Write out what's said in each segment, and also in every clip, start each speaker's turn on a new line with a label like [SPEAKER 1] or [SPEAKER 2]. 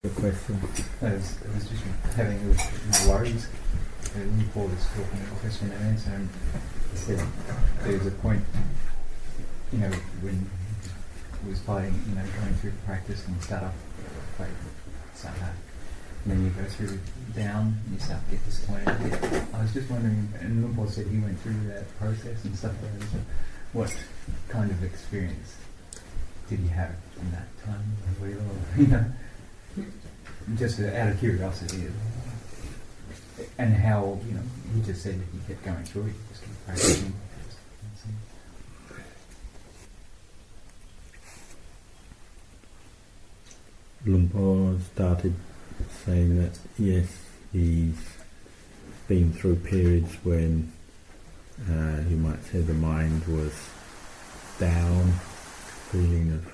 [SPEAKER 1] The question.
[SPEAKER 2] I was just having my worries. And Paul was talking about question and answer, and he said there was a point, when he was fighting, going through practice and start up, like somehow, and then you go through down, and you start to get disappointed. I was just wondering, and Paul said he went through that process and stuff like that. So what kind of experience did he have in that time? Just out of curiosity, and how he just said that he kept going through it, just kept practicing.
[SPEAKER 1] Luang started saying that yes, he's been through periods when you might say the mind was down, feeling of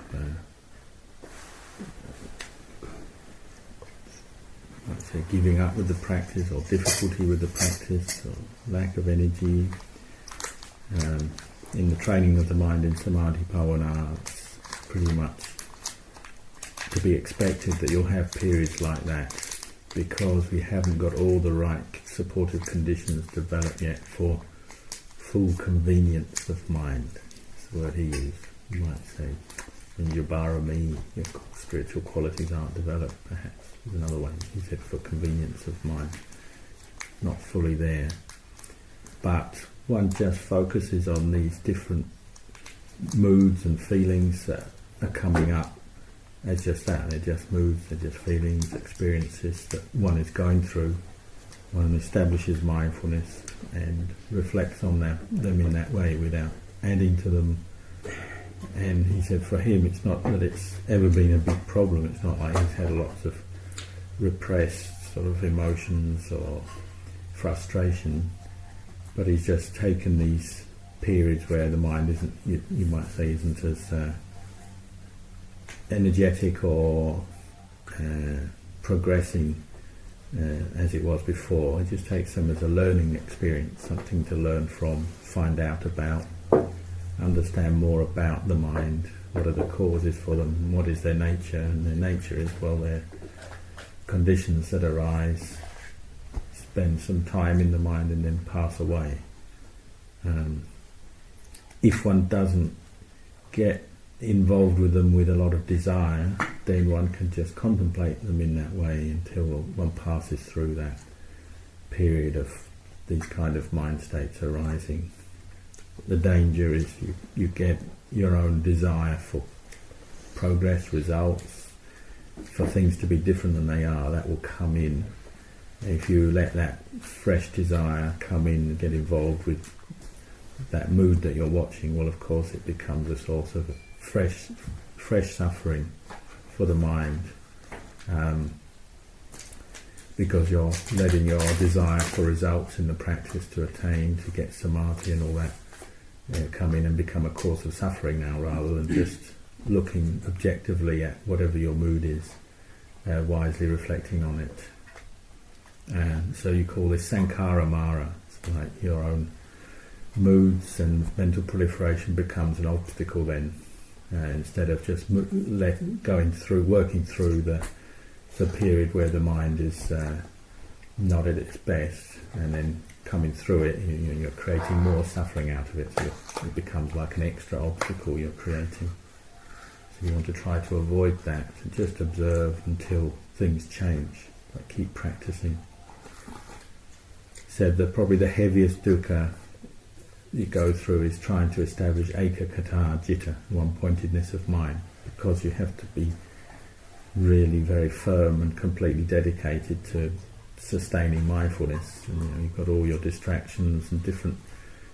[SPEAKER 1] let's say giving up with the practice, or difficulty with the practice, or lack of energy. In the training of the mind in Samadhi Bhavana, it's pretty much to be expected that you'll have periods like that, because we haven't got all the right supportive conditions developed yet for full convenience of mind. That's the word he used. You might say, when your barami, your spiritual qualities aren't developed, perhaps. There's another way. He said for convenience of mind, not fully there. But one just focuses on these different moods and feelings that are coming up as just that. They're just moods, they're just feelings, experiences that one is going through. One establishes mindfulness and reflects on them in that way without adding to them. And he said for him it's not that it's ever been a big problem. It's not like he's had lots of repressed sort of emotions or frustration, but he's just taken these periods where the mind isn't, you might say, isn't as energetic or progressing as it was before. He just takes them as a learning experience, something to learn from, find out about, understand more about the mind, what are the causes for them, what is their nature, and their nature is, well, they're conditions that arise, spend some time in the mind and then pass away. If one doesn't get involved with them with a lot of desire, then one can just contemplate them in that way until one passes through that period of these kind of mind states arising. The danger is you get your own desire for progress, results, for things to be different than they are. That will come in. If you let that fresh desire come in and get involved with that mood that you're watching, well, of course it becomes a source of fresh suffering for the mind, because you're letting your desire for results in the practice to attain, to get samadhi and all that, come in and become a cause of suffering now, rather than just looking objectively at whatever your mood is, wisely reflecting on it. And so you call this sankhara mara. It's like your own moods and mental proliferation becomes an obstacle then, instead of just working through the period where the mind is not at its best, and then coming through it, you're creating more suffering out of it, so it becomes like an extra obstacle you're creating. So you want to try to avoid that, and just observe until things change, but keep practicing. Said that probably the heaviest dukkha you go through is trying to establish ekakata citta, one-pointedness of mind, because you have to be really very firm and completely dedicated to sustaining mindfulness. And you've got all your distractions and different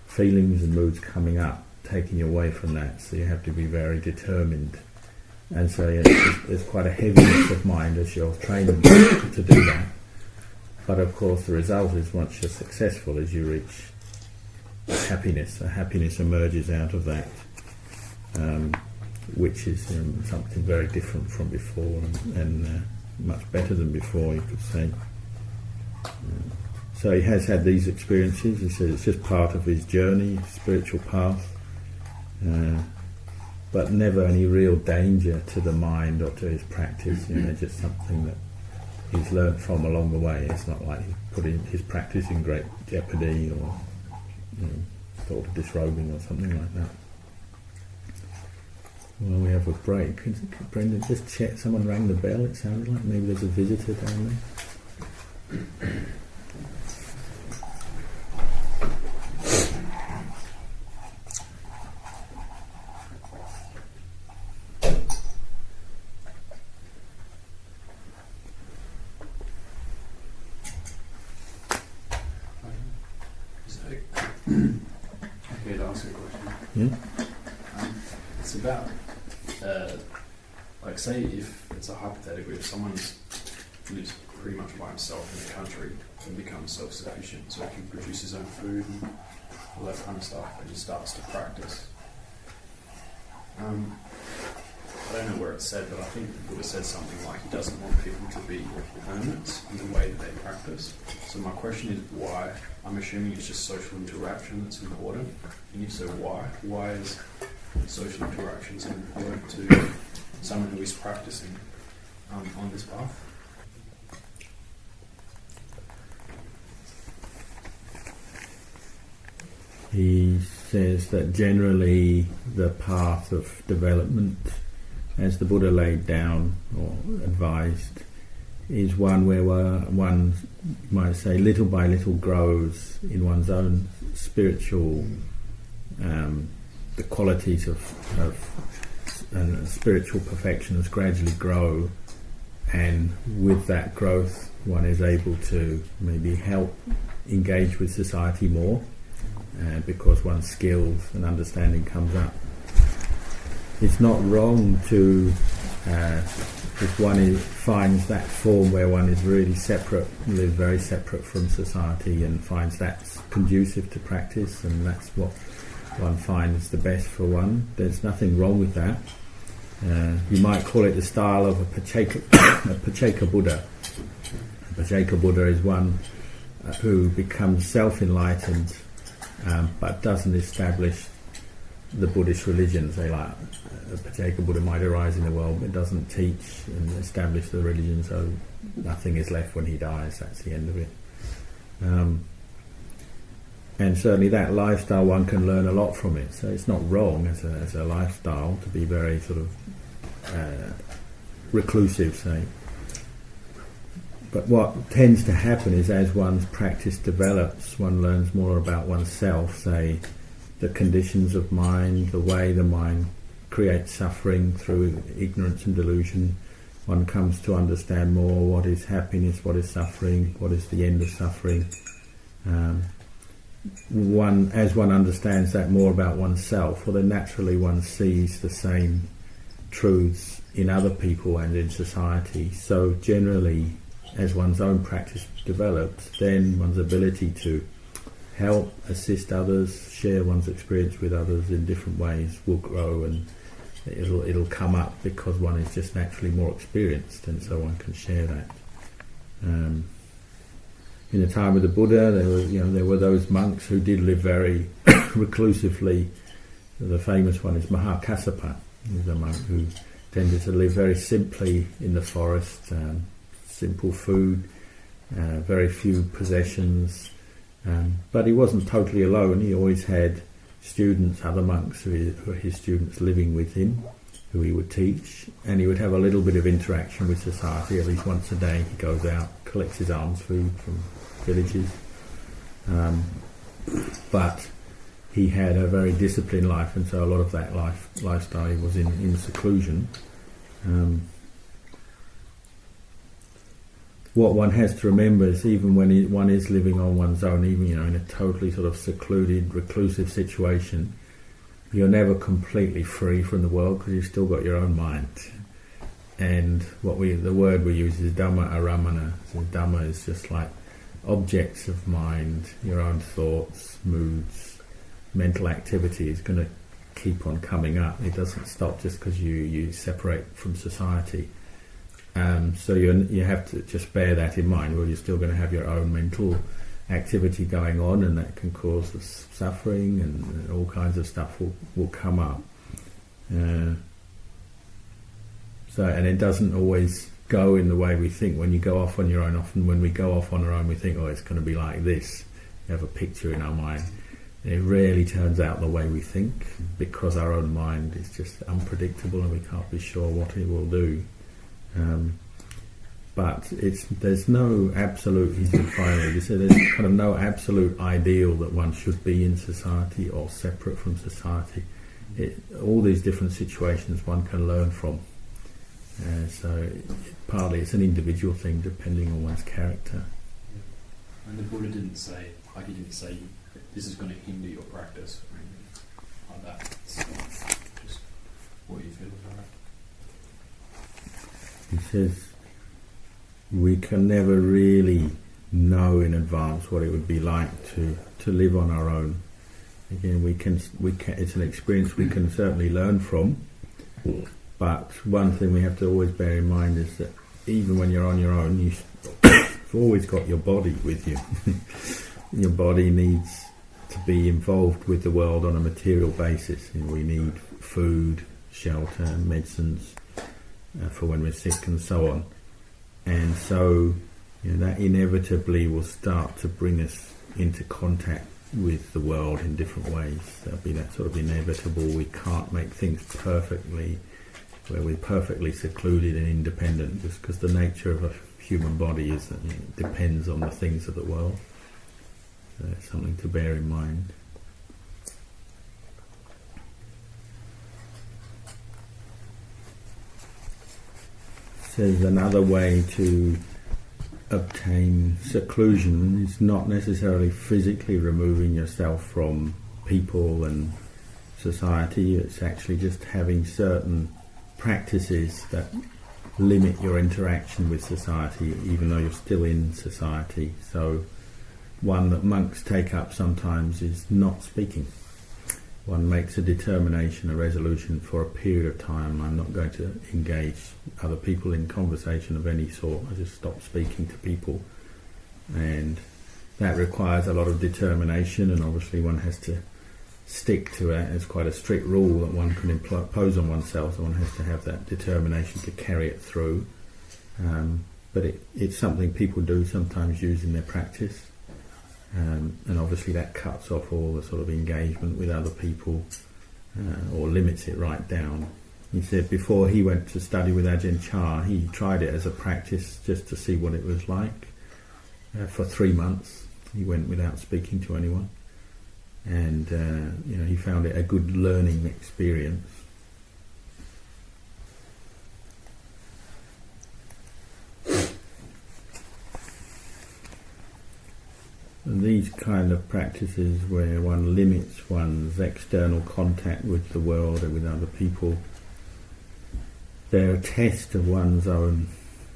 [SPEAKER 1] feelings and moods coming up, taking you away from that, so you have to be very determined. And so there's quite a heaviness of mind as you're training to do that. But of course the result is, once you're successful, as you reach happiness. So happiness emerges out of that, which is something very different from before, and much better than before, you could say. So he has had these experiences. He says it's just part of his journey, spiritual path. but never any real danger to the mind or to his practice. They're just something that he's learnt from along the way. It's not like he put his practice in great jeopardy or thought of disrobing or something like that. Well, we have a break. Brendan, just check. Someone rang the bell. It sounded like maybe there's a visitor down there.
[SPEAKER 3] I'm here to ask a question.
[SPEAKER 1] Yeah.
[SPEAKER 3] It's about, like, say if it's a hypothetical, if someone lives pretty much by himself in the country and becomes self-sufficient, so he can produce his own food and all that kind of stuff, and he starts to practice. I don't know where it's said, but I think the Buddha said something like he doesn't want people to be hermits in the way that they practice. So my question is why? I'm assuming it's just social interaction that's important. And if so, why? Why is social interaction so important to someone who is practicing on this path?
[SPEAKER 1] He says that generally the path of development, as the Buddha laid down or advised, is one where one might say little by little grows in one's own spiritual, the qualities of spiritual perfections gradually grow, and with that growth one is able to maybe help engage with society more, because one's skills and understanding comes up. It's not wrong to, if one finds that form where one is really separate, live very separate from society, and finds that's conducive to practice, and that's what one finds the best for one. There's nothing wrong with that. You might call it the style of a Pacceka Buddha. A Pacceka Buddha is one who becomes self-enlightened, but doesn't establish the Buddhist religion. Say like a Pacceka Buddha might arise in the world, but doesn't teach and establish the religion, so nothing is left when he dies. That's the end of it. And certainly that lifestyle, one can learn a lot from it. So it's not wrong as a lifestyle to be very sort of reclusive, say. But what tends to happen is as one's practice develops, one learns more about oneself, say the conditions of mind, the way the mind creates suffering through ignorance and delusion. One comes to understand more what is happiness, what is suffering, what is the end of suffering. As one understands that more about oneself, well then naturally one sees the same truths in other people and in society. So generally, as one's own practice develops, then one's ability to help, assist others, share one's experience with others in different ways will grow, and it'll come up because one is just naturally more experienced, and so one can share that. In the time of the Buddha, there were those monks who did live very reclusively. The famous one is Mahakassapa. He was a monk who tended to live very simply in the forest, simple food, very few possessions, but he wasn't totally alone. He always had students, other monks who were his students living with him, who he would teach, and he would have a little bit of interaction with society. At least once a day he goes out, collects his alms food from villages, but he had a very disciplined life, and so a lot of that lifestyle he was in seclusion. What one has to remember is even when one is living on one's own, even in a totally sort of secluded, reclusive situation, you're never completely free from the world because you've still got your own mind. And the word we use is Dhamma Aramana. So Dhamma is just like objects of mind, your own thoughts, moods, mental activity is going to keep on coming up. It doesn't stop just because you separate from society. So you have to just bear that in mind. Well, you're still going to have your own mental activity going on, and that can cause suffering, and all kinds of stuff will come up. And it doesn't always go in the way we think. When you go off on your own, often when we go off on our own, we think, oh, it's going to be like this. We have a picture in our mind. And it rarely turns out the way we think, because our own mind is just unpredictable and we can't be sure what it will do. But there's no absolute, he said finally, he said there's kind of no absolute ideal that one should be in society or separate from society. All these different situations one can learn from. Partly it's an individual thing depending on one's character.
[SPEAKER 3] And the Buddha didn't say, he didn't say this is going to hinder your practice or anything like that. It's just what you feel about it.
[SPEAKER 1] He says we can never really know in advance what it would be like to live on our own. Again, we can. It's an experience we can certainly learn from. But one thing we have to always bear in mind is that even when you're on your own, you've always got your body with you. Your body needs to be involved with the world on a material basis. We need food, shelter, medicines for when we're sick and so on. And so that inevitably will start to bring us into contact with the world in different ways. There'll be that sort of inevitable, we can't make things perfectly, where we're perfectly secluded and independent, just because the nature of a human body is that it depends on the things of the world. So it's something to bear in mind. Says another way to obtain seclusion is not necessarily physically removing yourself from people and society. It's actually just having certain practices that limit your interaction with society, even though you're still in society. So one that monks take up sometimes is not speaking. One makes a determination, a resolution for a period of time. I'm not going to engage other people in conversation of any sort. I just stop speaking to people. And that requires a lot of determination, and obviously one has to stick to it. It's quite a strict rule that one can impose on oneself, so one has to have that determination to carry it through. But it's something people do sometimes use in their practice. And obviously that cuts off all the sort of engagement with other people, or limits it right down. He said before he went to study with Ajahn Chah, he tried it as a practice just to see what it was like. For 3 months he went without speaking to anyone, and he found it a good learning experience. And these kind of practices where one limits one's external contact with the world and with other people, they're a test of one's own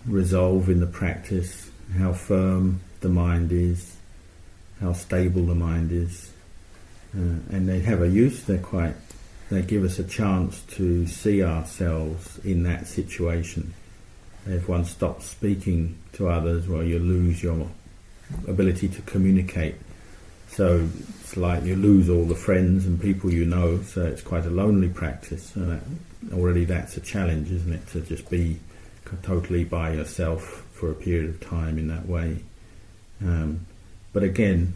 [SPEAKER 1] resolve in the practice, how firm the mind is, how stable the mind is, and they have a use. They give us a chance to see ourselves in that situation. If one stops speaking to others, well, you lose your ability to communicate. So it's like you lose all the friends and people you know, so it's quite a lonely practice. And already that's a challenge, isn't it, to just be totally by yourself for a period of time in that way. But again,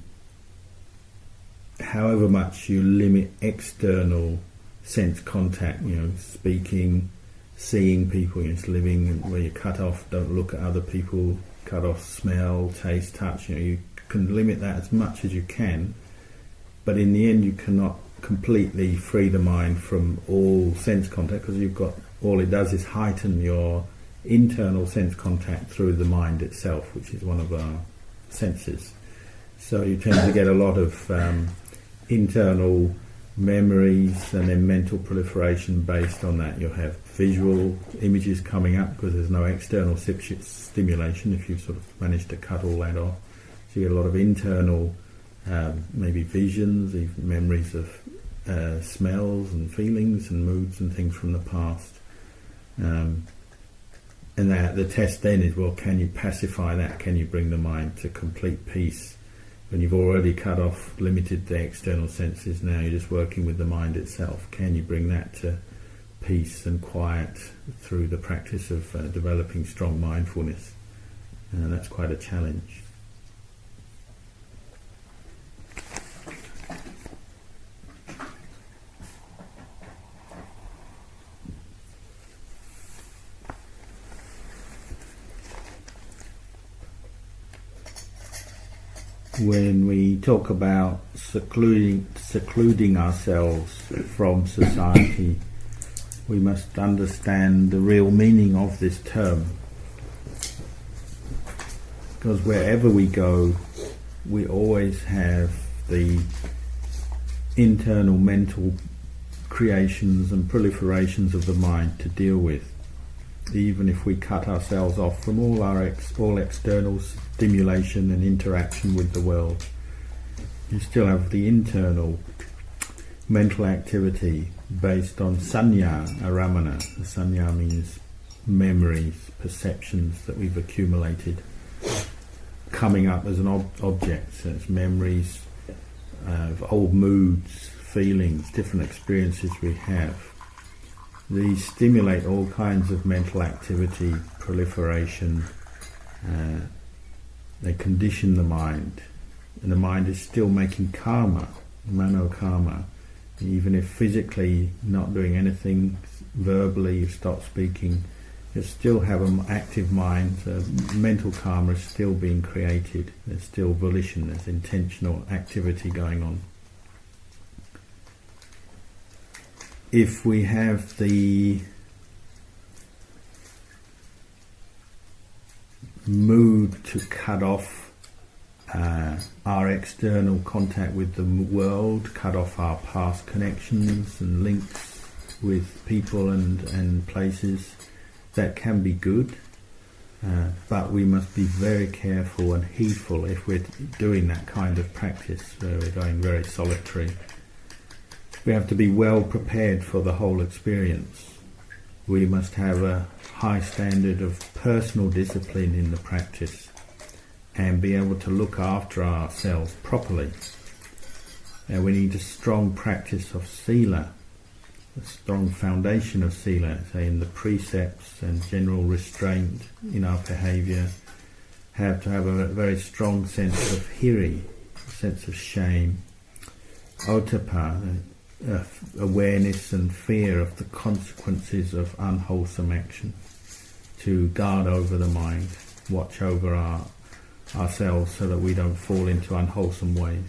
[SPEAKER 1] however much you limit external sense contact, speaking, seeing people, just living where you cut off, don't look at other people, cut off smell, taste, touch, you can limit that as much as you can, but in the end you cannot completely free the mind from all sense contact, because all it does is heighten your internal sense contact through the mind itself, which is one of our senses. So you tend to get a lot of internal memories and then mental proliferation based on that. You'll have visual images coming up because there's no external stimulation if you've sort of managed to cut all that off. So you get a lot of internal maybe visions, even memories of smells and feelings and moods and things from the past. And the test then is, well, can you pacify that? Can you bring the mind to complete peace? When you've already cut off, limited the external senses, now you're just working with the mind itself. Can you bring that to peace and quiet through the practice of developing strong mindfulness. And that's quite a challenge. When we talk about secluding ourselves from society, we must understand the real meaning of this term. Because wherever we go, we always have the internal mental creations and proliferations of the mind to deal with. Even if we cut ourselves off from all external stimulation and interaction with the world, you still have the internal mental activity based on sanya aramana. Sanya means memories, perceptions that we've accumulated, coming up as an object. So it's memories of old moods, feelings, different experiences we have. These stimulate all kinds of mental activity, proliferation. They condition the mind, and the mind is still making karma, mano karma. Even if physically not doing anything, verbally you stop speaking, you still have an active mind. Mental karma is still being created. There's still volition, there's intentional activity going on. If we have the mood to cut off our external contact with the world, cut off our past connections and links with people and places, that can be good, but we must be very careful and heedful if we're doing that kind of practice where we're going very solitary. We have to be well prepared for the whole experience. We must have a high standard of personal discipline in the practice and be able to look after ourselves properly. And we need a strong practice of sila, a strong foundation of sila, say in the precepts and general restraint in our behaviour. Have to have a very strong sense of hiri, a sense of shame, otapa, awareness and fear of the consequences of unwholesome action, to guard over the mind, watch over ourselves so that we don't fall into unwholesome ways.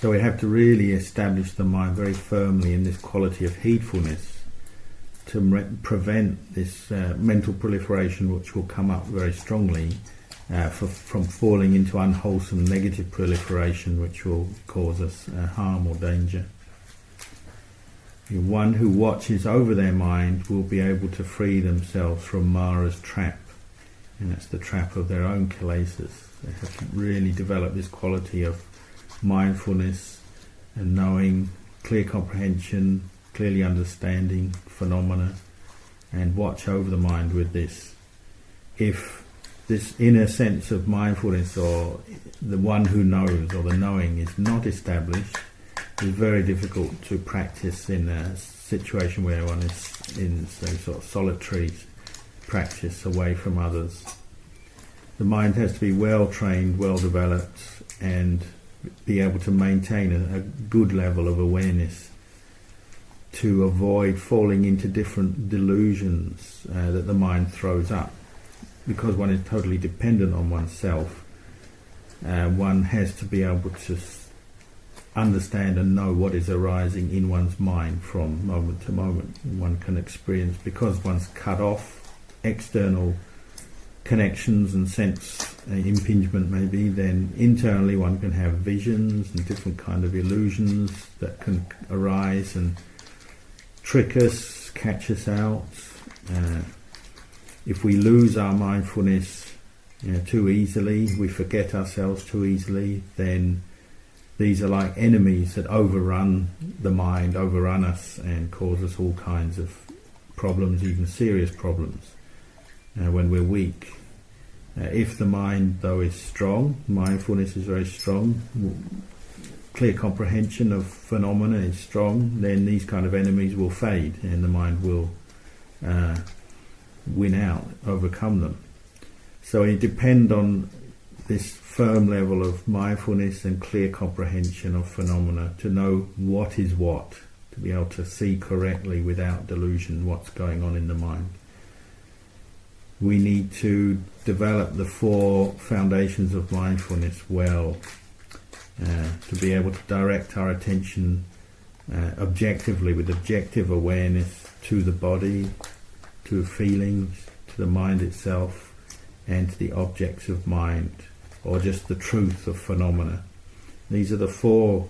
[SPEAKER 1] So we have to really establish the mind very firmly in this quality of heedfulness to prevent this mental proliferation, which will come up very strongly, from falling into unwholesome negative proliferation, which will cause us harm or danger. One who watches over their mind will be able to free themselves from Mara's trap, and that's the trap of their own kilesas. They have to really develop this quality of mindfulness and knowing, clear comprehension, clearly understanding phenomena, and watch over the mind with this. If this inner sense of mindfulness, or the one who knows, or the knowing, is not established, it's very difficult to practice in a situation where one is in, say, sort of solitary practice away from others. The mind has to be well trained, well developed, and be able to maintain a good level of awareness to avoid falling into different delusions that the mind throws up. Because one is totally dependent on oneself, one has to be able to understand and know what is arising in one's mind from moment to moment. One can experience, because one's cut off external connections and sense impingement maybe, then internally one can have visions and different kind of illusions that can arise and trick us, catch us out. If we lose our mindfulness too easily, we forget ourselves too easily, then these are like enemies that overrun the mind, overrun us, and cause us all kinds of problems, even serious problems, when we're weak. If the mind, though, is strong, mindfulness is very strong, clear comprehension of phenomena is strong, then these kind of enemies will fade and the mind will win out, overcome them. So you depend on this firm level of mindfulness and clear comprehension of phenomena to know what is what, to be able to see correctly without delusion what's going on in the mind. We need to develop the 4 foundations of mindfulness well, to be able to direct our attention objectively, with objective awareness, to the body, to feelings, to the mind itself, and to the objects of mind, or just the truth of phenomena. These are the 4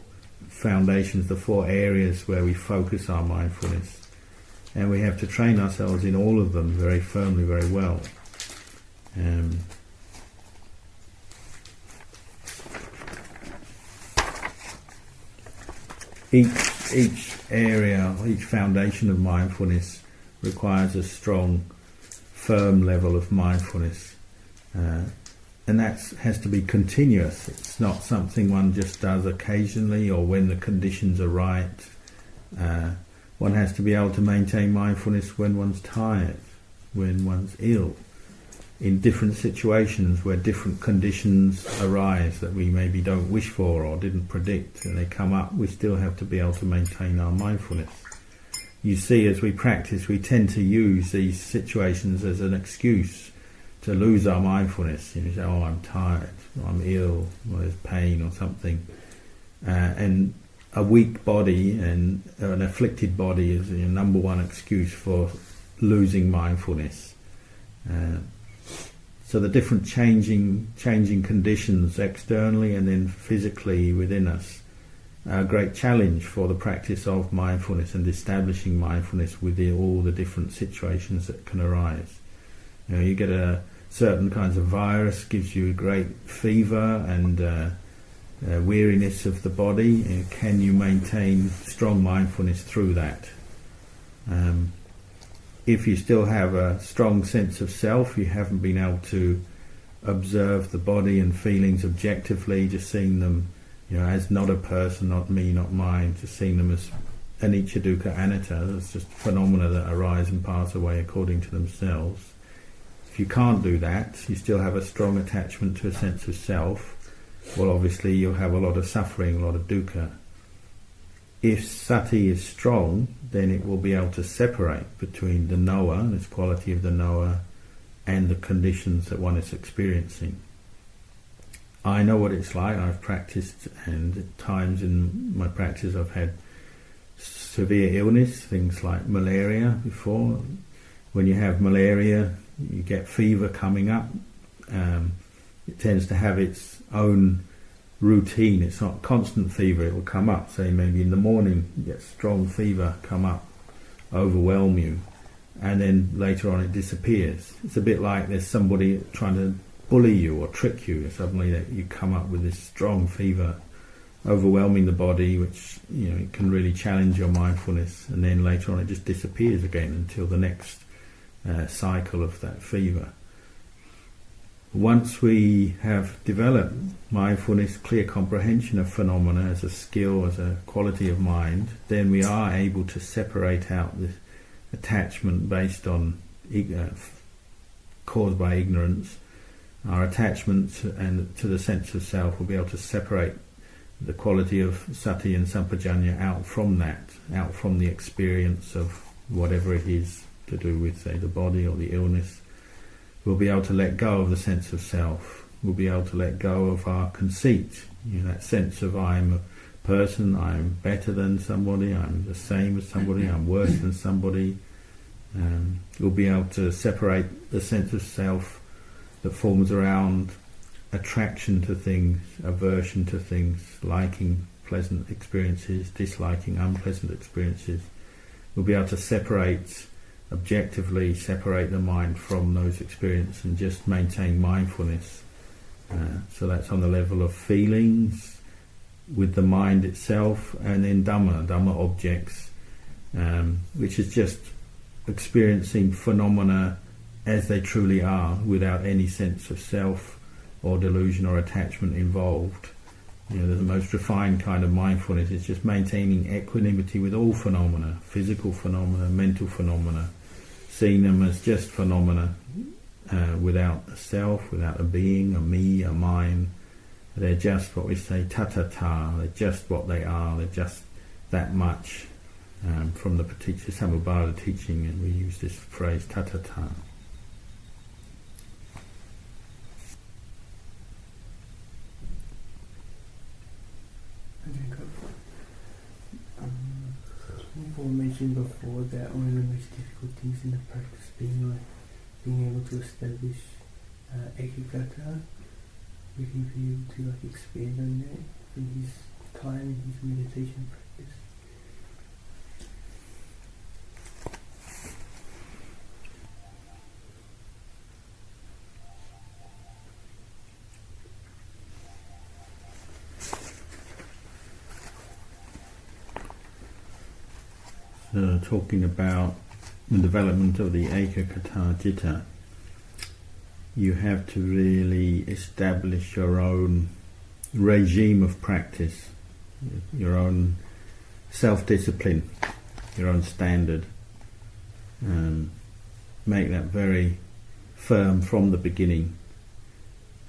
[SPEAKER 1] foundations, the 4 areas where we focus our mindfulness. And we have to train ourselves in all of them very firmly, very well. Each area, each foundation of mindfulness requires a strong, firm level of mindfulness. And that has to be continuous. It's not something one just does occasionally or when the conditions are right. One has to be able to maintain mindfulness when one's tired, when one's ill, in different situations where different conditions arise that we maybe don't wish for or didn't predict, and they come up. We still have to be able to maintain our mindfulness. You see, as we practice, we tend to use these situations as an excuse to lose our mindfulness. You say, oh, I'm tired, or I'm ill, or there's pain or something. And a weak body and an afflicted body is the number one excuse for losing mindfulness. So the different changing conditions externally and then physically within us are a great challenge for the practice of mindfulness and establishing mindfulness within all the different situations that can arise. You get a certain kinds of virus, gives you a great fever and weariness of the body, and can you maintain strong mindfulness through that? If you still have a strong sense of self, you haven't been able to observe the body and feelings objectively, just seeing them, as not a person, not me, not mine, just seeing them as anicca, dukkha, anatta, as just phenomena that arise and pass away according to themselves. If you can't do that, you still have a strong attachment to a sense of self, well, obviously you'll have a lot of suffering, a lot of dukkha. If sati is strong, then it will be able to separate between the knower, this quality of the knower, and the conditions that one is experiencing. I know what it's like. I've practiced, and at times in my practice I've had severe illness, things like malaria before. When you have malaria, you get fever coming up. It tends to have its own routine. It's not constant fever. It will come up, say maybe in the morning you get strong fever come up, overwhelm you, and then later on it disappears. It's a bit like there's somebody trying to bully you or trick you. Suddenly that you come up with this strong fever overwhelming the body, which it can really challenge your mindfulness, and then later on it just disappears again until the next cycle of that fever. Once we have developed mindfulness, clear comprehension of phenomena as a skill, as a quality of mind, then we are able to separate out the attachment based on caused by ignorance. Our attachment and to the sense of self will be able to separate the quality of sati and sampajanya out from that, out from the experience of whatever it is to do with, say, the body or the illness. We'll be able to let go of the sense of self. We'll be able to let go of our conceit, that sense of I'm a person, I'm better than somebody, I'm the same as somebody, I'm worse than somebody. We'll be able to separate the sense of self that forms around attraction to things, aversion to things, liking pleasant experiences, disliking unpleasant experiences. We'll be able to objectively separate the mind from those experiences and just maintain mindfulness. So that's on the level of feelings with the mind itself, and then Dhamma objects, which is just experiencing phenomena as they truly are without any sense of self or delusion or attachment involved. The most refined kind of mindfulness is just maintaining equanimity with all phenomena, physical phenomena, mental phenomena, seeing them as just phenomena, without a self, without a being, a me, a mine. They're just what we say, ta-ta-ta, they're just what they are, they're just that much. From the Samubhada teaching, and we use this phrase, ta-ta-ta.
[SPEAKER 4] Paul mentioned before that one of the most difficult things in the practice being able to establish ekaggata. Would he be able to expand on that in his time in his meditation practice?
[SPEAKER 1] Talking about the development of the ekaggata citta, you have to really establish your own regime of practice, your own self-discipline, your own standard. Make that very firm from the beginning.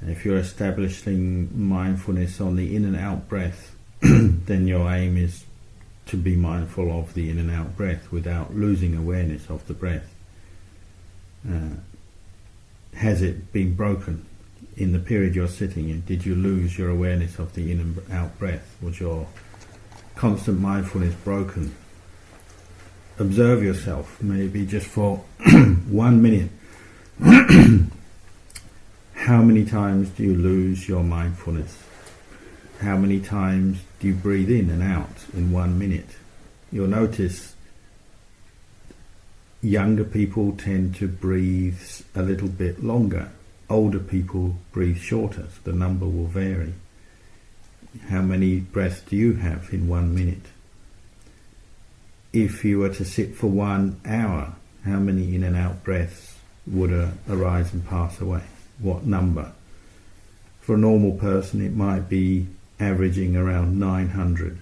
[SPEAKER 1] If you're establishing mindfulness on the in and out breath, then your aim is to be mindful of the in and out breath without losing awareness of the breath. Has it been broken in the period you're sitting in? Did you lose your awareness of the in and out breath? Was your constant mindfulness broken? Observe yourself, maybe just for 1 minute. How many times do you lose your mindfulness? How many times do you breathe in and out in 1 minute? You'll notice younger people tend to breathe a little bit longer. Older people breathe shorter, so the number will vary. How many breaths do you have in 1 minute? If you were to sit for 1 hour, how many in and out breaths would arise and pass away? What number? For a normal person, it might be averaging around 900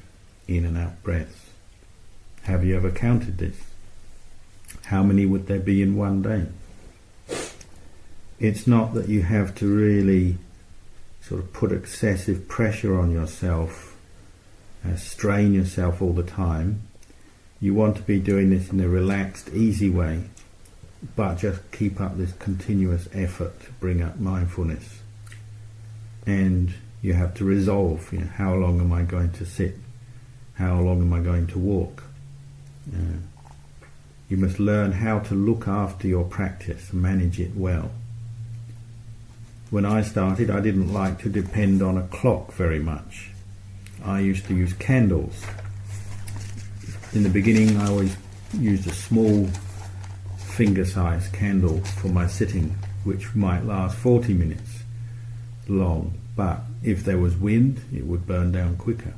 [SPEAKER 1] in and out breaths. Have you ever counted this? How many would there be in 1 day? It's not that you have to really sort of put excessive pressure on yourself, strain yourself all the time. You want to be doing this in a relaxed, easy way, but just keep up this continuous effort to bring up mindfulness. And you have to resolve, how long am I going to sit? How long am I going to walk? You must learn how to look after your practice, manage it well. When I started, I didn't like to depend on a clock very much. I used to use candles. In the beginning, I always used a small finger-sized candle for my sitting, which might last 40 minutes long, but if there was wind, it would burn down quicker.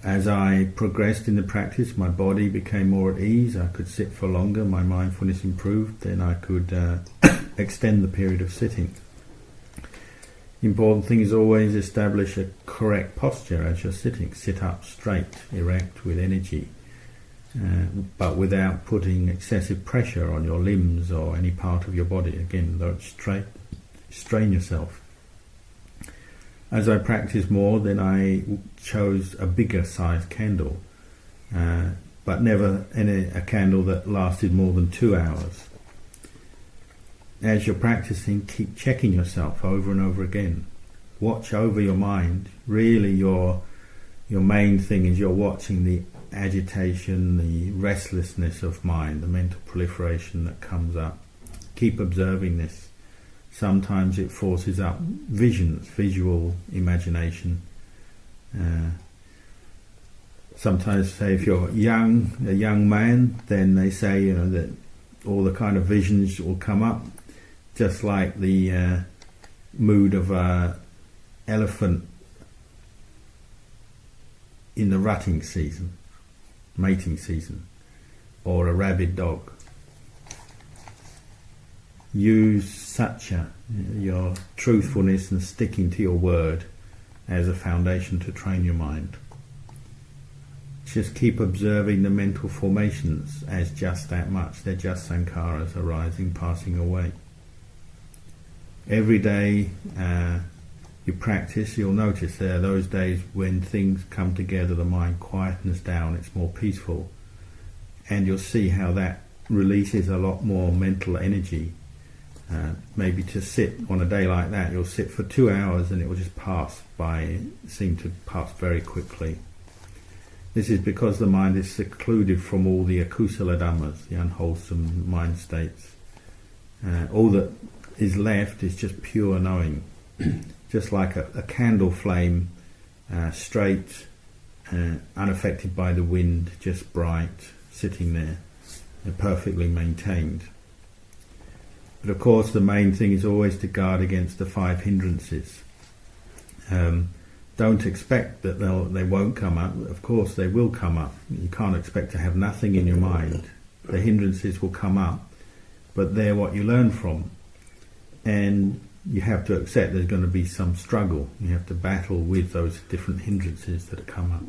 [SPEAKER 1] As I progressed in the practice, my body became more at ease, I could sit for longer, my mindfulness improved, then I could extend the period of sitting. The important thing is always establish a correct posture as you're sitting. Sit up straight, erect, with energy, but without putting excessive pressure on your limbs or any part of your body. Again, don't strain yourself. As I practiced more, then I chose a bigger size candle, but never a candle that lasted more than 2 hours. As you're practicing, keep checking yourself over and over again. Watch over your mind. Really, your main thing is you're watching the agitation, the restlessness of mind, the mental proliferation that comes up. Keep observing this. Sometimes it forces up visions, visual imagination. Sometimes, say, if you're a young man, then they say, that all the kind of visions will come up, just like the mood of an elephant in the rutting season, mating season, or a rabid dog. Use satya, your truthfulness and sticking to your word, as a foundation to train your mind. Just keep observing the mental formations as just that much. They're just sankharas arising, passing away. Every day you practice, you'll notice there are those days when things come together, the mind quietens down, it's more peaceful, and you'll see how that releases a lot more mental energy. Maybe to sit on a day like that, you'll sit for 2 hours and it will just pass by, seem to pass very quickly. This is because the mind is secluded from all the akusala dhammas, the unwholesome mind states. All that is left is just pure knowing, just like a candle flame, straight, unaffected by the wind, just bright, sitting there, perfectly maintained. But of course the main thing is always to guard against the 5 hindrances. Don't expect that they won't come up. Of course they will come up. You can't expect to have nothing in your mind. The hindrances will come up, but they're what you learn from. And you have to accept there's going to be some struggle. You have to battle with those different hindrances that come up.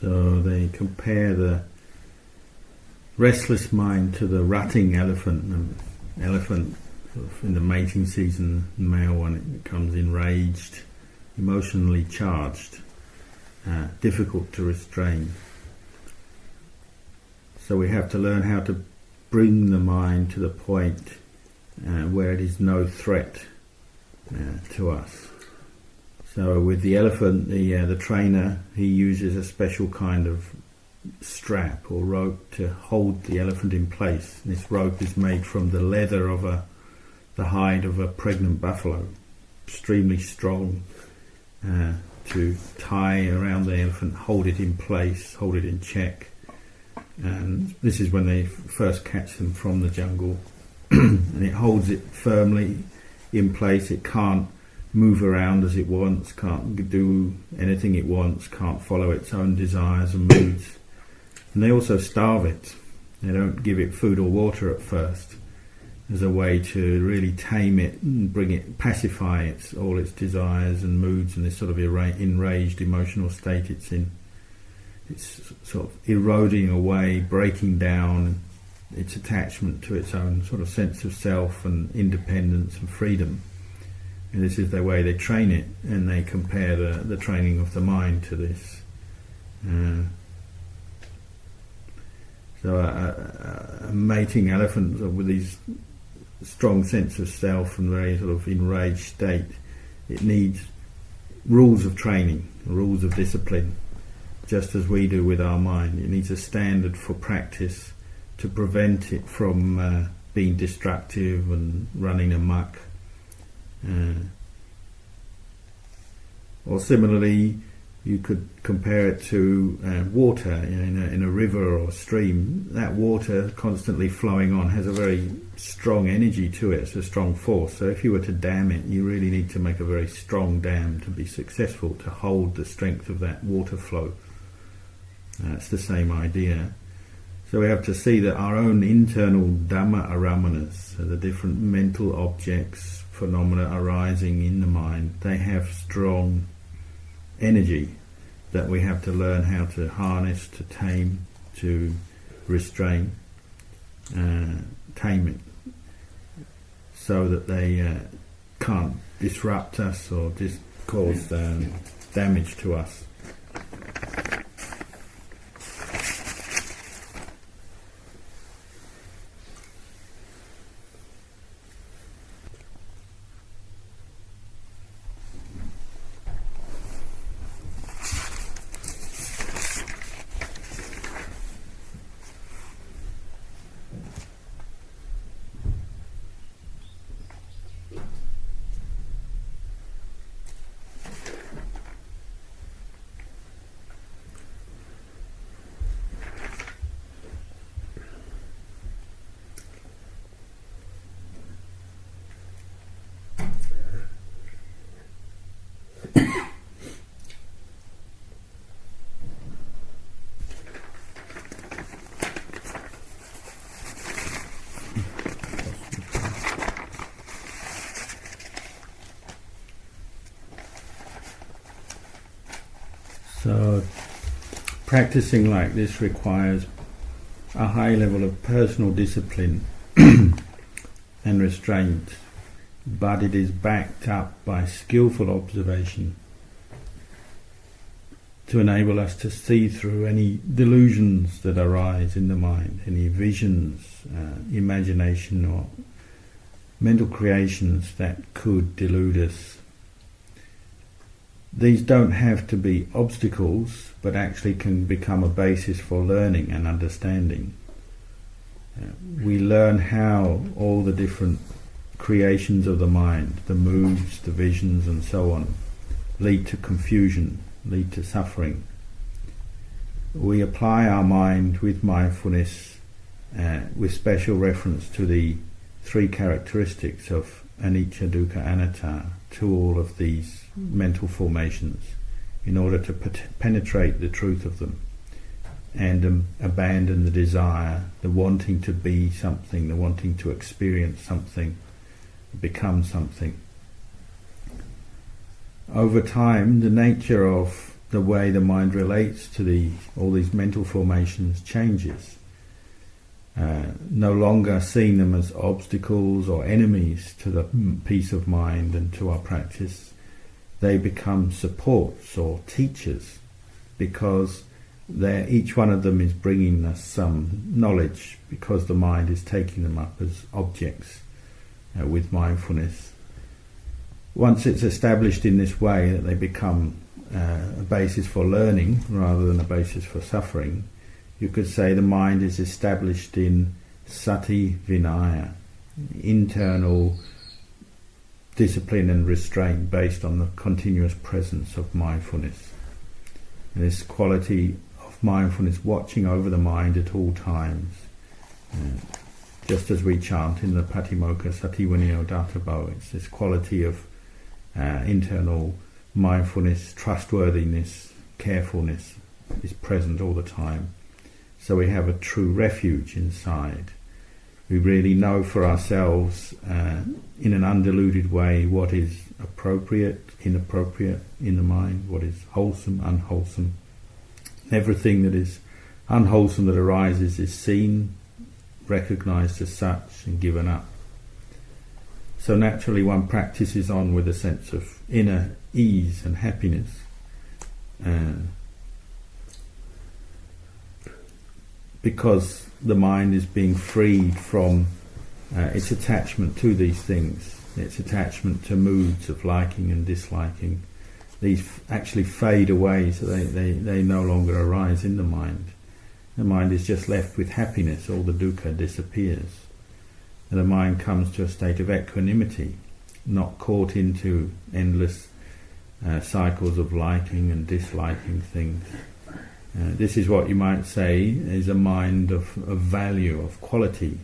[SPEAKER 1] So they compare the restless mind to the rutting elephant. The elephant sort of in the mating season, the male one, it becomes enraged, emotionally charged, difficult to restrain. So we have to learn how to bring the mind to the point where it is no threat to us. So with the elephant, the trainer, he uses a special kind of strap or rope to hold the elephant in place. This rope is made from the leather of the hide of a pregnant buffalo, extremely strong, to tie around the elephant, hold it in place, hold it in check. And this is when they first catch them from the jungle. And it holds it firmly in place. It can't move around as it wants, can't do anything it wants, can't follow its own desires and moods. And they also starve it. They don't give it food or water at first as a way to really tame it and bring it, pacify all its desires and moods and this sort of enraged emotional state it's in. It's sort of eroding away, breaking down its attachment to its own sort of sense of self and independence and freedom. And this is the way they train it, and they compare the training of the mind to this. So a mating elephant with these strong sense of self and very sort of enraged state, it needs rules of training, rules of discipline, just as we do with our mind. It needs a standard for practice to prevent it from being destructive and running amok. Or similarly, you could compare it to water in a river or stream. That water constantly flowing on has a very strong energy to it, it's a strong force. So if you were to dam it, you really need to make a very strong dam to be successful, to hold the strength of that water flow. It's the same idea. So we have to see that our own internal Dhamma aramanas, so the different mental objects, phenomena arising in the mind, they have strong energy that we have to learn how to harness, to tame, to restrain, tame it, so that they can't disrupt us or just cause damage to us. So practicing like this requires a high level of personal discipline and restraint, but it is backed up by skillful observation to enable us to see through any delusions that arise in the mind, any visions, imagination or mental creations that could delude us. These don't have to be obstacles, but actually can become a basis for learning and understanding. We learn how all the different creations of the mind, the moods, the visions and so on, lead to confusion, lead to suffering. We apply our mind with mindfulness, with special reference to the three characteristics of anicca, dukkha, anatta, to all of these mental formations, in order to penetrate the truth of them and abandon the desire, the wanting to be something, the wanting to experience something, become something. Over time, the nature of the way the mind relates to all these mental formations changes. No longer seeing them as obstacles or enemies to the peace of mind and to our practice, they become supports or teachers, because each one of them is bringing us some knowledge, because the mind is taking them up as objects with mindfulness. Once it's established in this way that they become a basis for learning rather than a basis for suffering, you could say the mind is established in sati vinaya, internal discipline and restraint based on the continuous presence of mindfulness. This quality of mindfulness watching over the mind at all times, just as we chant in the Patimokkha Satiwaniyo Databho, it's this quality of internal mindfulness, trustworthiness, carefulness is present all the time. So we have a true refuge inside. We really know for ourselves in an undiluted way what is appropriate, inappropriate in the mind, what is wholesome, unwholesome. Everything that is unwholesome that arises is seen, recognized as such and given up. So naturally one practices on with a sense of inner ease and happiness. Because the mind is being freed from its attachment to these things, its attachment to moods of liking and disliking. These actually fade away, so they no longer arise in the mind. The mind is just left with happiness, all the dukkha disappears. And the mind comes to a state of equanimity, not caught into endless cycles of liking and disliking things. This is what you might say is a mind of value, of quality.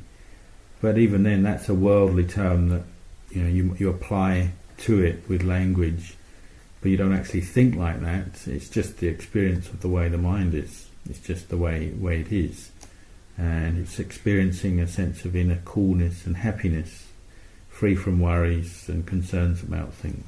[SPEAKER 1] But even then, that's a worldly term that you apply to it with language, but you don't actually think like that. It's just the experience of the way the mind is. It's just the way it is. And it's experiencing a sense of inner coolness and happiness, free from worries and concerns about things.